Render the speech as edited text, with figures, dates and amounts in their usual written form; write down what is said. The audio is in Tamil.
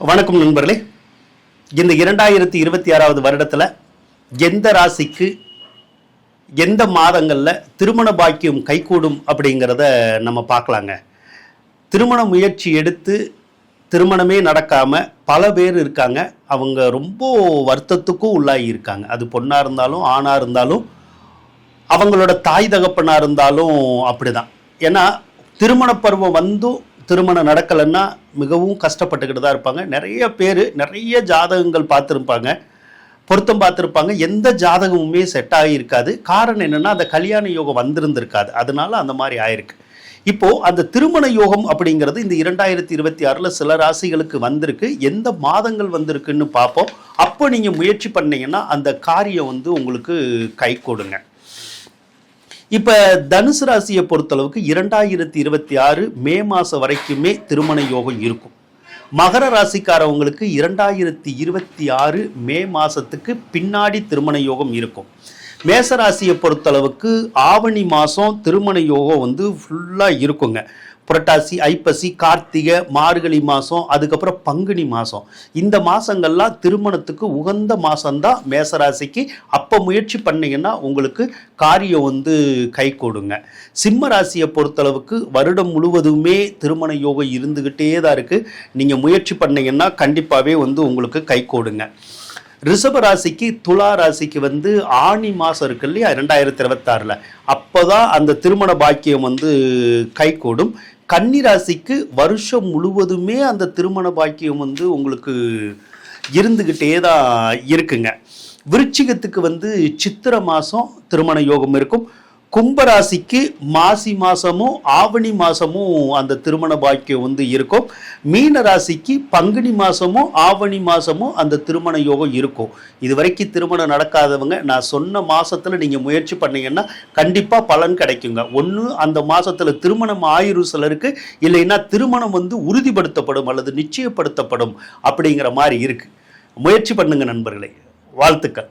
வணக்கம் நண்பர்களே. இந்த 2026 வருடத்தில் எந்த ராசிக்கு எந்த மாதங்களில் திருமண பாக்கியம் கைகூடும் அப்படிங்கிறத நம்ம பார்க்கலாங்க. திருமண முயற்சி எடுத்து திருமணமே நடக்காமல் பல பேர் இருக்காங்க. அவங்க ரொம்ப வருத்தத்துக்கும் உள்ளாகி இருக்காங்க. அது பொண்ணாக இருந்தாலும் ஆணாக இருந்தாலும் அவங்களோட தாய் தகப்பனாக இருந்தாலும் அப்படி தான். ஏன்னா திருமண பருவம் வந்தும் திருமணம் நடக்கலைன்னா மிகவும் கஷ்டப்பட்டுக்கிட்டு தான் இருப்பாங்க. நிறைய பேர் நிறைய ஜாதகங்கள் பார்த்துருப்பாங்க, பொருத்தம் பார்த்துருப்பாங்க. எந்த ஜாதகமுமே செட் ஆகியிருக்காது. காரணம் என்னென்னா அந்த கல்யாண யோகம் வந்திருந்திருக்காது. அதனால அந்த மாதிரி ஆயிருக்கு. இப்போது அந்த திருமண யோகம் அப்படிங்கிறது இந்த 2026 சில ராசிகளுக்கு வந்திருக்கு. எந்த மாதங்கள் வந்திருக்குன்னு பார்ப்போம். அப்போ நீங்கள் முயற்சி பண்ணீங்கன்னா அந்த காரியம் உங்களுக்கு கை கொடுங்க. இப்போ தனுசு ராசியை பொறுத்தளவுக்கு 2026 மே மாதம் வரைக்குமே திருமண யோகம் இருக்கும். மகர ராசிக்காரவங்களுக்கு 2026 மே மாதத்துக்கு பின்னாடி திருமண யோகம் இருக்கும். மேசராசியை பொறுத்தளவுக்கு ஆவணி மாதம் திருமண யோகம் ஃபுல்லாக இருக்குங்க. புரட்டாசி, ஐப்பசி, கார்த்திகை, மார்கழி மாதம், அதுக்கப்புறம் பங்குனி மாதம், இந்த மாதங்கள்லாம் திருமணத்துக்கு உகந்த மாதம்தான் மேசராசிக்கு. அப்போ முயற்சி பண்ணிங்கன்னா உங்களுக்கு காரியம் கை கொடுங்க. சிம்ம ராசியை பொறுத்தளவுக்கு வருடம் முழுவதுமே திருமண யோகம் இருந்துக்கிட்டே தான் இருக்குது. நீங்கள் முயற்சி பண்ணிங்கன்னா கண்டிப்பாகவே உங்களுக்கு கை கொடுங்க. ரிஷப ராசிக்கு, துலா ராசிக்கு ஆணி மாதம் இருக்கு இல்லையா 2026, அப்போ தான் அந்த திருமண பாக்கியம் கை கூடும். கன்னி ராசிக்கு வருஷம் முழுவதுமே அந்த திருமண பாக்கியம் உங்களுக்கு இருந்துக்கிட்டே தான் இருக்குங்க. விருச்சிகத்துக்கு சித்திரை மாதம் திருமண யோகம் இருக்கும். கும்பராசிக்கு மாசி மாதமும் ஆவணி மாதமும் அந்த திருமண பாக்கியம் இருக்கும். மீன ராசிக்கு பங்குனி மாதமும் ஆவணி மாதமும் அந்த திருமண யோகம் இருக்கும். இது வரைக்கும் திருமணம் நடக்காதவங்க நான் சொன்ன மாதத்தில் நீங்கள் முயற்சி பண்ணீங்கன்னா கண்டிப்பாக பலன் கிடைக்குங்க. ஒன்று அந்த மாதத்தில் திருமணம் ஆயிரும் சிலருக்கு, இல்லைன்னா திருமணம் உறுதிப்படுத்தப்படும் அல்லது நிச்சயப்படுத்தப்படும் அப்படிங்கிற மாதிரி இருக்குது. முயற்சி பண்ணுங்க நண்பர்களே. வாழ்த்துக்கள்.